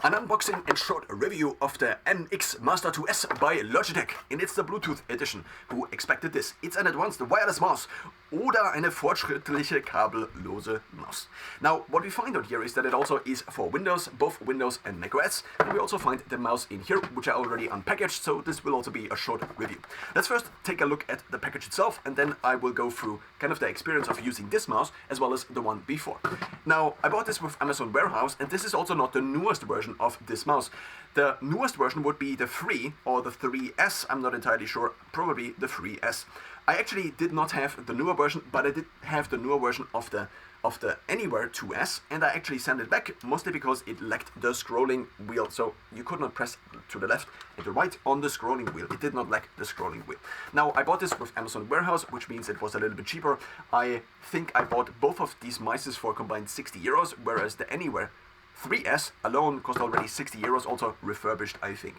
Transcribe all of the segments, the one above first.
An unboxing and short review of the MX Master 2S by Logitech. And it's the Bluetooth edition. Who expected this? It's an advanced wireless mouse oder eine fortschrittliche kabellose Maus. Now, what we find out here is that it also is for Windows, both Windows and macOS. And we also find the mouse in here, which I already unpackaged, so this will also be a short review. Let's first take a look at the package itself, and then I will go through kind of the experience of using this mouse, as well as the one before. Now, I bought this with Amazon Warehouse, and this is also not the newest version of this mouse. The newest version would be the 3 or the 3S, I'm not entirely sure, probably the 3S. I actually did not have the newer version, but I did have the newer version of the Anywhere 2S, and I actually sent it back, mostly because it lacked the scrolling wheel, so you could not press to the left and the right on the scrolling wheel. It did not lack the scrolling wheel. Now, I bought this with Amazon Warehouse, which means it was a little bit cheaper. I think I bought both of these mices for a combined 60 euros, whereas the Anywhere 3S alone cost already 60 euros, also refurbished, I think.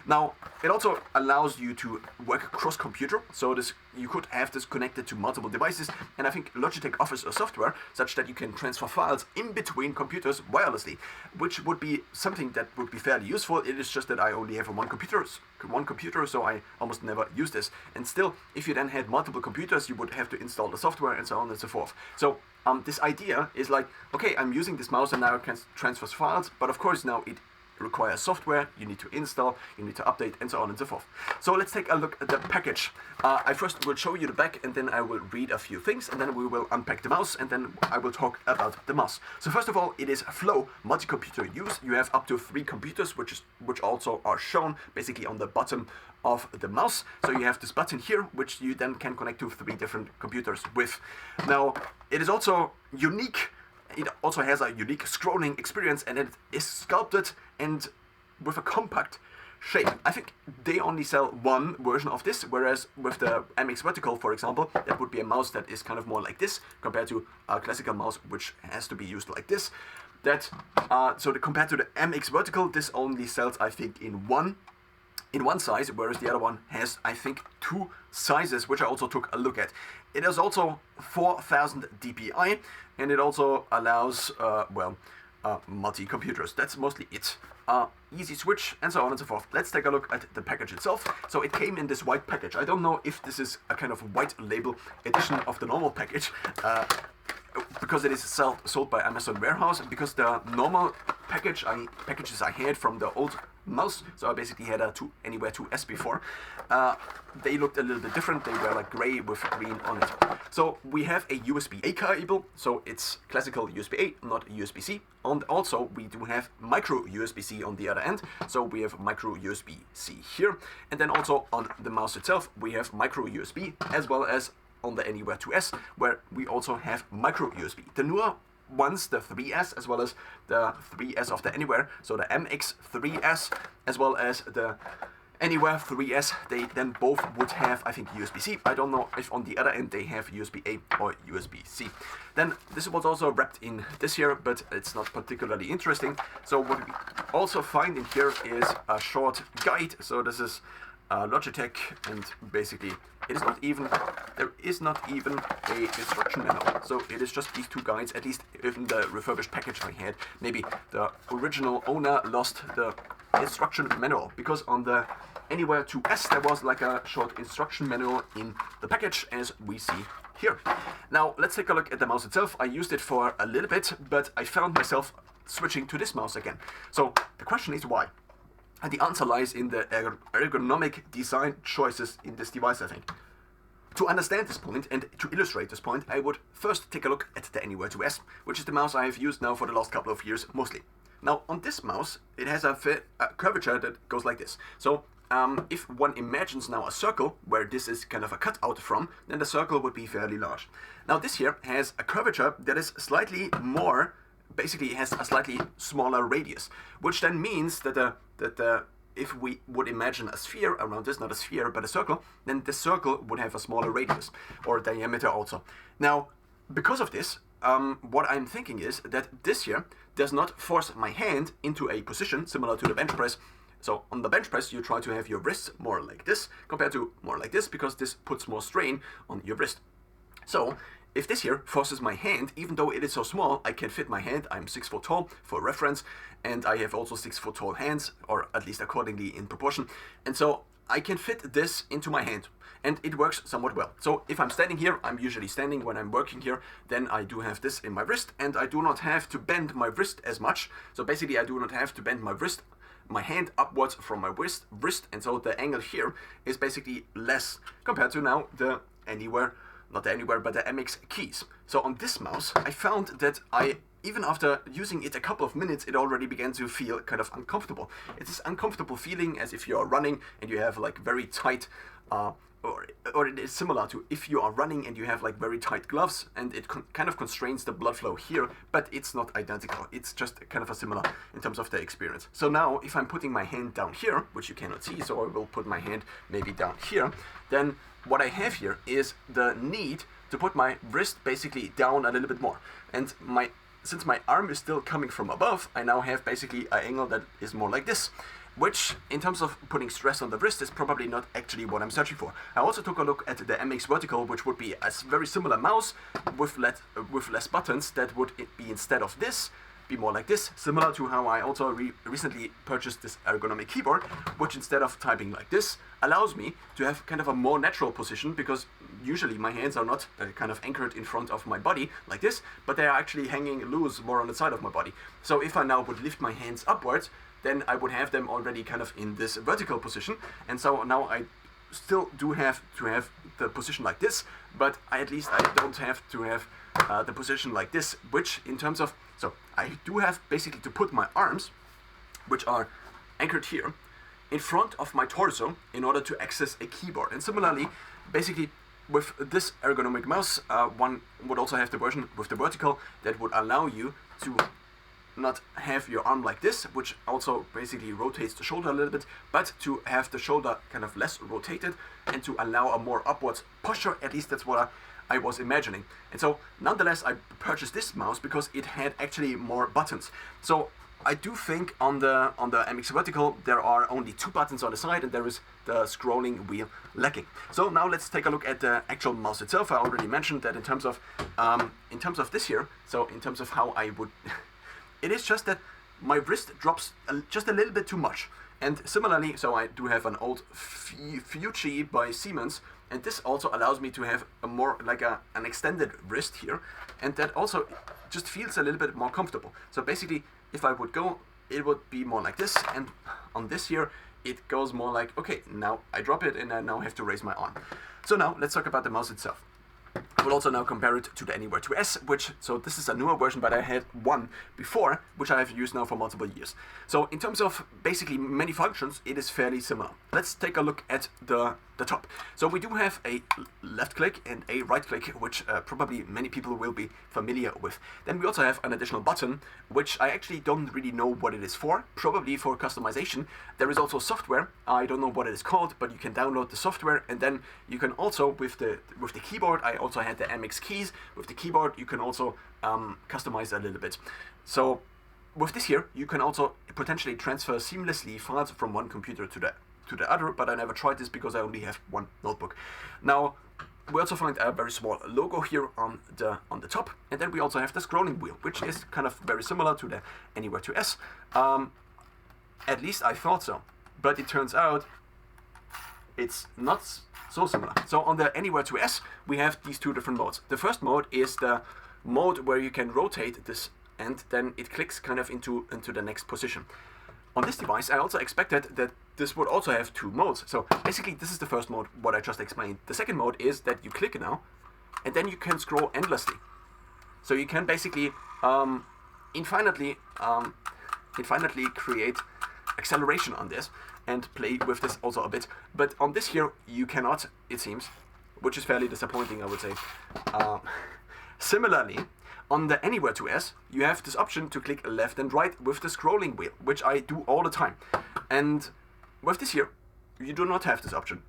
Now, it also allows you to work cross-computer, so you could have this connected to multiple devices, and I think Logitech offers a software such that you can transfer files in between computers wirelessly, which would be something that would be fairly useful. It is just that I only have one computer, so I almost never use this. And still, if you then had multiple computers, you would have to install the software and so on and so forth. So this idea is like, okay, I'm using this mouse and now I can transfer files, but of course now it requires software, you need to install, you need to update, and so on and so forth. So let's take a look at the package. I first will show you the back, and then I will read a few things, and then we will unpack the mouse, and then I will talk about the mouse. So first of all, it is Flow multi-computer use. You have up to 3 computers, which also are shown basically on the bottom of the mouse. So you have this button here, which you then can connect to 3 different computers with. Now, it is also unique. It also has a unique scrolling experience, and it is sculpted and with a compact shape. I think they only sell one version of this, whereas with the MX Vertical, for example, that would be a mouse that is kind of more like this, compared to a classical mouse, which has to be used like this. Compared to the MX Vertical, this only sells, I think, in one size, whereas the other one has, I think, 2 sizes, which I also took a look at. It is also 4000 dpi, and it also allows, multi-computers. That's mostly it. Easy switch, and so on and so forth. Let's take a look at the package itself. So it came in this white package. I don't know if this is a kind of white label edition of the normal package, because it is sold by Amazon Warehouse, because the normal packages I had from the old mouse, so I basically had a Anywhere 2S before, they looked a little bit different. They were like gray with green on it. So we have a USB-A cable, so it's classical USB-A, not USB-C. And also we do have micro USB-C on the other end, so we have micro USB-C here. And then also on the mouse itself, we have micro USB, as well as on the Anywhere 2S, where we also have micro USB. The newer ones, the 3S, as well as the 3S of the Anywhere, so the MX 3S, as well as the Anywhere 3S, they then both would have, I think, USB-C. I don't know if on the other end they have USB-A or USB-C. Then this was also wrapped in this here, but it's not particularly interesting. So what we also find in here is a short guide. So this is Logitech, and basically there is not even a instruction manual. So it is just these 2 guides, at least in the refurbished package I had. Maybe the original owner lost the instruction manual, because on the Anywhere 2S there was like a short instruction manual in the package, as we see here. Now let's take a look at the mouse itself. I used it for a little bit, but I found myself switching to this mouse again. So the question is why? And the answer lies in the ergonomic design choices in this device, I think. To understand this point and to illustrate this point, I would first take a look at the Anywhere 2S, which is the mouse I have used now for the last couple of years mostly. Now, on this mouse, it has a curvature that goes like this. So, if one imagines now a circle, where this is kind of a cutout from, then the circle would be fairly large. Now, this here has a curvature that is slightly more, basically it has a slightly smaller radius, which then means that if we would imagine a sphere around this, not a sphere, but a circle, then the circle would have a smaller radius, or diameter also. Now, because of this, what I'm thinking is that this here does not force my hand into a position similar to the bench press. So on the bench press, you try to have your wrists more like this, compared to more like this, because this puts more strain on your wrist. So if this here forces my hand, even though it is so small, I can fit my hand. I'm 6 foot tall for reference, and I have also 6 foot tall hands, or at least accordingly in proportion. And so I can fit this into my hand, and it works somewhat well. So if I'm standing here, I'm usually standing when I'm working here, then I do have this in my wrist, and I do not have to bend my wrist as much. So basically I do not have to bend my hand upwards from my wrist, and so the angle here is basically less compared to now the not the Anywhere, but the MX keys. So on this mouse, I found that even after using it a couple of minutes, it already began to feel kind of uncomfortable. It's this uncomfortable feeling as if you are running and you have like very tight, or it is similar to if you are running and you have like very tight gloves, and it kind of constrains the blood flow here, but it's not identical. It's just kind of a similar in terms of the experience. So now if I'm putting my hand down here, which you cannot see, so I will put my hand maybe down here, then what I have here is the need to put my wrist basically down a little bit more. And since my arm is still coming from above, I now have basically an angle that is more like this, which in terms of putting stress on the wrist is probably not actually what I'm searching for. I also took a look at the MX Vertical, which would be a very similar mouse with less buttons, that would be instead of this, be more like this, similar to how I also recently purchased this ergonomic keyboard, which instead of typing like this, allows me to have kind of a more natural position, because usually my hands are not kind of anchored in front of my body like this, but they are actually hanging loose more on the side of my body. So if I now would lift my hands upwards, then I would have them already kind of in this vertical position, and so now I still do have to have the position like this, but at least I don't have to have the position like this, which in terms of, so I do have basically to put my arms, which are anchored here, in front of my torso in order to access a keyboard. And similarly, basically with this ergonomic mouse, one would also have the version with the vertical that would allow you to not have your arm like this, which also basically rotates the shoulder a little bit, but to have the shoulder kind of less rotated and to allow a more upwards posture. At least that's what I was imagining. And so nonetheless, I purchased this mouse because it had actually more buttons. So I do think on the MX Vertical there are only 2 buttons on the side, and there is the scrolling wheel lacking. So now let's take a look at the actual mouse itself. I already mentioned that in terms of this here, so in terms of how I would it is just that my wrist drops just a little bit too much. And similarly, so I do have an old Fuji by Siemens, and this also allows me to have a more like an extended wrist here, and that also just feels a little bit more comfortable. So basically, if I would go, it would be more like this, and on this here, it goes more like, okay, now I drop it and I now have to raise my arm. So now let's talk about the mouse itself. I will also now compare it to the Anywhere 2S, so this is a newer version, but I had one before, which I have used now for multiple years. So in terms of basically many functions, it is fairly similar. Let's take a look at the top. So we do have a left click and a right click, which probably many people will be familiar with. Then we also have an additional button, which I actually don't really know what it is for, probably for customization. There is also software, I don't know what it is called, but you can download the software, and then you can also, with the keyboard, I also had the MX keys, with the keyboard you can also customize a little bit. So with this here, you can also potentially transfer seamlessly files from one computer to the other, but I never tried this because I only have one notebook. Now, we also find a very small logo here on the top, and then we also have the scrolling wheel, which is kind of very similar to the Anywhere 2S. At least I thought so, but it turns out it's not so similar. So on the Anywhere 2S, we have these 2 different modes. The first mode is the mode where you can rotate this, and then it clicks kind of into the next position. On this device, I also expected that this would also have 2 modes. So basically, this is the first mode, what I just explained. The second mode is that you click now, and then you can scroll endlessly. So you can basically infinitely create acceleration on this and play with this also a bit. But on this here, you cannot, it seems, which is fairly disappointing, I would say. Similarly, on the Anywhere 2S, you have this option to click left and right with the scrolling wheel, which I do all the time. And with this here, you do not have this option.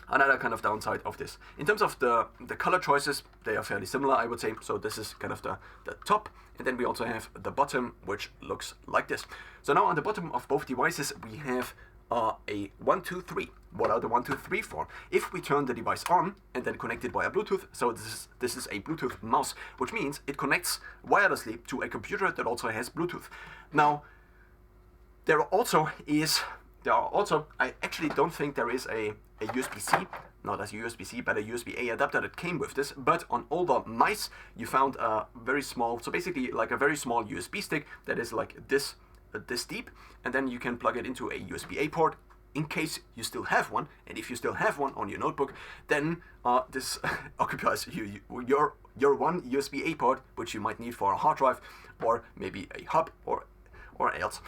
Another kind of downside of this. In terms of the color choices, they are fairly similar, I would say. So this is kind of the top, and then we also have the bottom, which looks like this. So now on the bottom of both devices, we have a 1, 2, 3. What are the 1, 2, 3 for? If we turn the device on and then connect it via Bluetooth, so this is a Bluetooth mouse, which means it connects wirelessly to a computer that also has Bluetooth. Now, there are also, I actually don't think there is a USB-C, not as USB-C, but a USB-A adapter that came with this, but on older mice, you found a very small, so basically like a very small USB stick that is like this deep, and then you can plug it into a USB-A port in case you still have one, and if you still have one on your notebook, then this occupies your one USB-A port, which you might need for a hard drive, or maybe a hub, or else.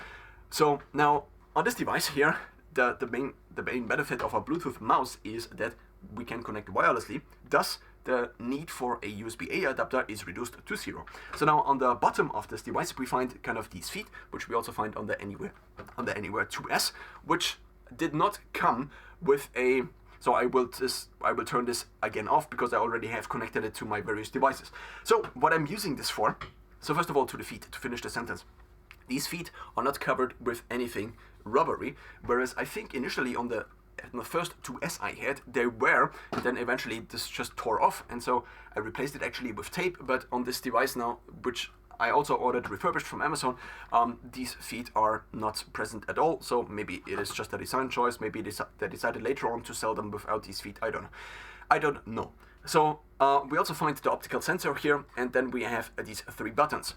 So now, on this device here, the main benefit of a Bluetooth mouse is that we can connect wirelessly, thus the need for a USB-A adapter is reduced to 0. So now on the bottom of this device we find kind of these feet, which we also find on the Anywhere 2S, which did not come with a, so I will turn this again off because I already have connected it to my various devices. So what I'm using this for, so first of all to the feet, to finish the sentence. These feet are not covered with anything rubbery, whereas I think initially on the first 2S I had, they were, and then eventually this just tore off, and so I replaced it actually with tape, but on this device now, which I also ordered refurbished from Amazon, these feet are not present at all, so maybe it is just a design choice, maybe they decided later on to sell them without these feet, I don't know. So we also find the optical sensor here, and then we have these 3 buttons.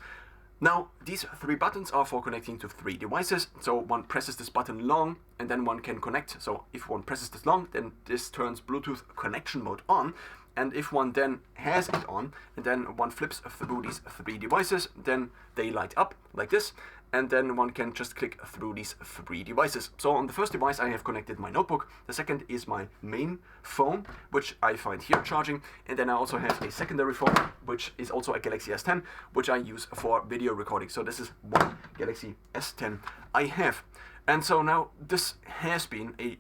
Now, these 3 buttons are for connecting to 3 devices, so one presses this button long, and then one can connect. So if one presses this long, then this turns Bluetooth connection mode on, and if one then has it on, and then one flips through these 3 devices, then they light up like this, and then one can just click through these 3 devices. So on the first device I have connected my notebook, the second is my main phone, which I find here charging, and then I also have a secondary phone, which is also a Galaxy S10, which I use for video recording. So this is one Galaxy S10 I have. And so now this has been a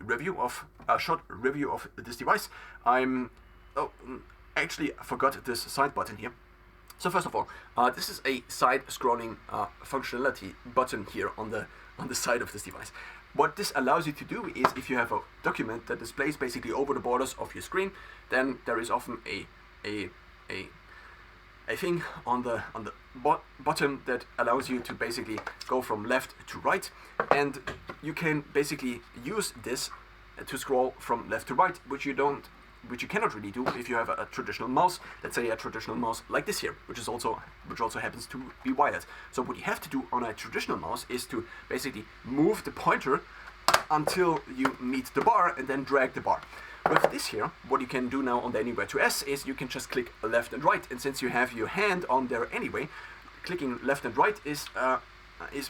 short review of this device. Actually I forgot this side button here. So first of all, this is a side-scrolling functionality button here on the side of this device. What this allows you to do is, if you have a document that displays basically over the borders of your screen, then there is often a thing on the bottom that allows you to basically go from left to right, and you can basically use this to scroll from left to right, which you cannot really do if you have a traditional mouse, let's say a traditional mouse like this here, which also happens to be wired. So what you have to do on a traditional mouse is to basically move the pointer until you meet the bar and then drag the bar. With this here, what you can do now on the Anywhere 2S is you can just click left and right, and since you have your hand on there anyway, clicking left and right is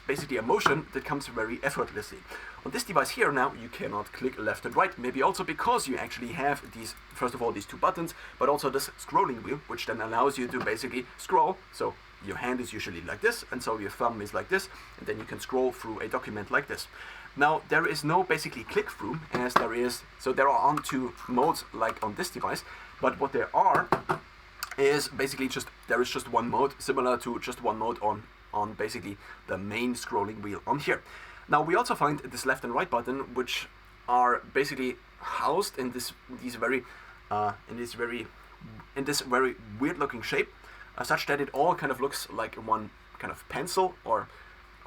basically a motion that comes very effortlessly. On this device here now, you cannot click left and right, maybe also because you actually have these, first of all, these 2 buttons, but also this scrolling wheel, which then allows you to basically scroll. So your hand is usually like this, and so your thumb is like this, and then you can scroll through a document like this. Now, there is no basically click through, as there is, so there are on 2 modes like on this device, but what there are is basically there is just one mode, similar to just one mode on basically the main scrolling wheel on here. Now we also find this left and right button, which are basically housed in this very weird looking shape, such that it all kind of looks like one kind of pencil or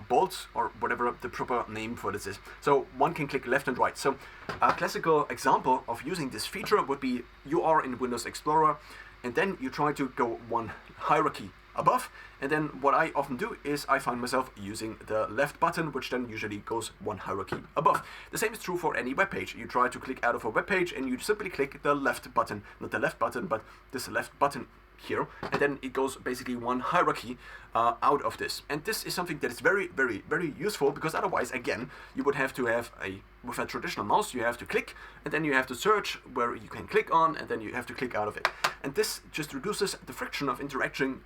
bolt or whatever the proper name for this is. So one can click left and right. So a classical example of using this feature would be you are in Windows Explorer, and then you try to go one hierarchy above, and then what I often do is I find myself using the left button, which then usually goes one hierarchy above. The same is true for any web page. You try to click out of a web page and you simply click the left button, not the left button, but this left button here, and then it goes basically one hierarchy out of this. And this is something that is very, very, very useful, because otherwise, again, you would have to have with a traditional mouse, you have to click, and then you have to search where you can click on, and then you have to click out of it. And this just reduces the friction of interacting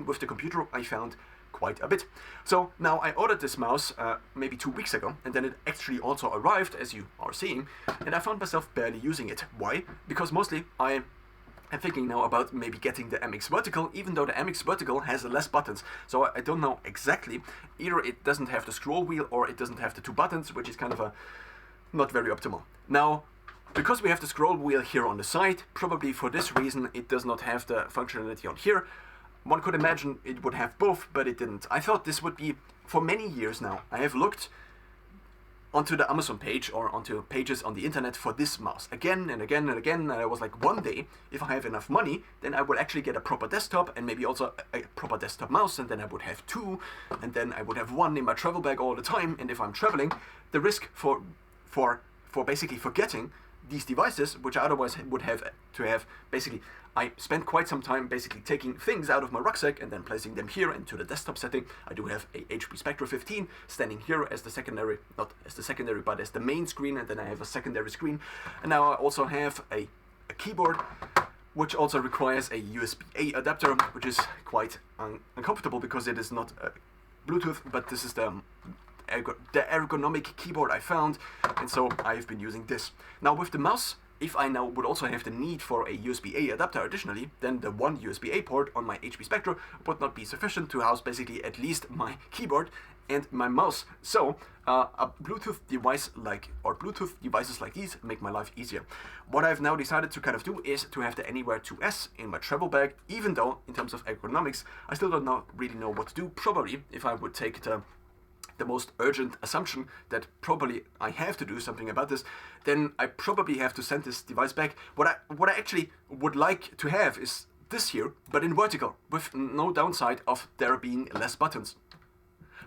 with the computer, I found, quite a bit. So now I ordered this mouse maybe 2 weeks ago, and then it actually also arrived, as you are seeing, and I found myself barely using it. Why? Because mostly I I'm thinking now about maybe getting the MX Vertical, even though the MX Vertical has less buttons. So I don't know exactly. Either it doesn't have the scroll wheel or it doesn't have the 2 buttons, which is kind of a not very optimal. Now, because we have the scroll wheel here on the side, probably for this reason it does not have the functionality on here. One could imagine it would have both, but it didn't. I thought this would be, for many years now, I have looked onto the Amazon page or onto pages on the internet for this mouse again and again and again, and I was like, one day, if I have enough money, then I will actually get a proper desktop and maybe also a proper desktop mouse, and then I would have 2, and then I would have 1 in my travel bag all the time. And if I'm traveling, the risk for basically forgetting these devices, which I otherwise would have to have, basically, I spent quite some time basically taking things out of my rucksack and then placing them here into the desktop setting. I do have a HP Spectra 15 standing here as the secondary, not as the secondary, but as the main screen, and then I have a secondary screen. And now I also have a keyboard, which also requires a USB-A adapter, which is quite uncomfortable because it is not Bluetooth, but this is the ergonomic keyboard I found, and so I've been using this. Now with the mouse, if I now would also have the need for a USB-A adapter additionally, then the one USB-A port on my HP Spectra would not be sufficient to house basically at least my keyboard and my mouse. So a Bluetooth device or Bluetooth devices like these make my life easier. What I've now decided to kind of do is to have the Anywhere 2S in my travel bag, even though in terms of ergonomics I still don't really know what to do. Probably if I would take the most urgent assumption that probably I have to do something about this, then I probably have to send this device back. What I actually would like to have is this here, but in vertical, with no downside of there being less buttons.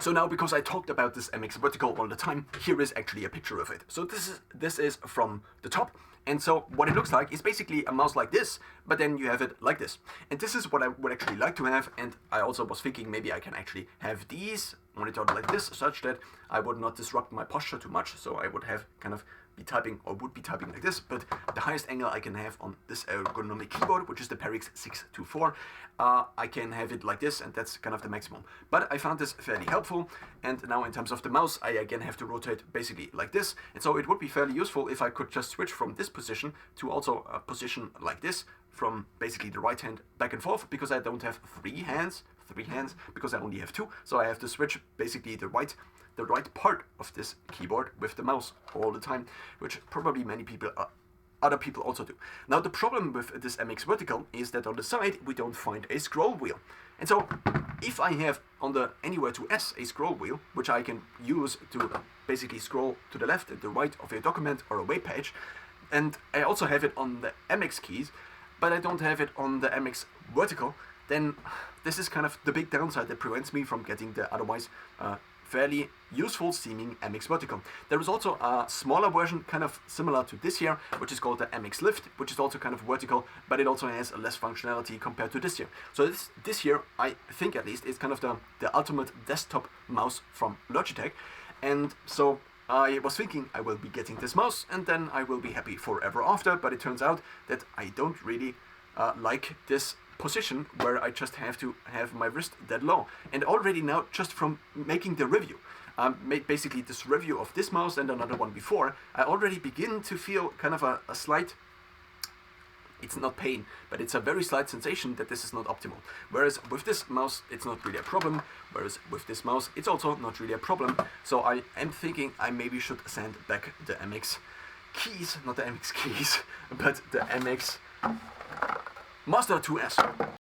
So now, because I talked about this MX Vertical all the time, here is actually a picture of it. So this is from the top. And so what it looks like is basically a mouse like this, but then you have it like this. And this is what I would actually like to have, and I also was thinking maybe I can actually have these monitored like this, such that I would not disrupt my posture too much, so I would have kind of would be typing like this, but the highest angle I can have on this ergonomic keyboard, which is the Perix 624, I can have it like this, and that's kind of the maximum. But I found this fairly helpful, and now in terms of the mouse, I again have to rotate basically like this, and so it would be fairly useful if I could just switch from this position to also a position like this, from basically the right hand back and forth, because I don't have three hands, because I only have 2, so I have to switch basically the right part of this keyboard with the mouse all the time, which probably other people also do. Now the problem with this MX Vertical is that on the side we don't find a scroll wheel. And so if I have on the Anywhere 2S a scroll wheel, which I can use to basically scroll to the left and the right of a document or a web page, and I also have it on the MX keys, but I don't have it on the MX Vertical, then this is kind of the big downside that prevents me from getting the otherwise fairly useful seeming MX Vertical. There is also a smaller version, kind of similar to this here, which is called the MX Lift, which is also kind of vertical, but it also has less functionality compared to this here. So this here, I think at least, is kind of the ultimate desktop mouse from Logitech. And so I was thinking I will be getting this mouse and then I will be happy forever after, but it turns out that I don't really like this position where I just have to have my wrist that low. And already now, just from making the review, made basically this review of this mouse and another one before, I already begin to feel kind of a slight, it's not pain, but it's a very slight sensation that this is not optimal. Whereas with this mouse, it's not really a problem. Whereas with this mouse, it's also not really a problem. So I am thinking I maybe should send back the MX keys, not the MX keys, but the MX Master 2S.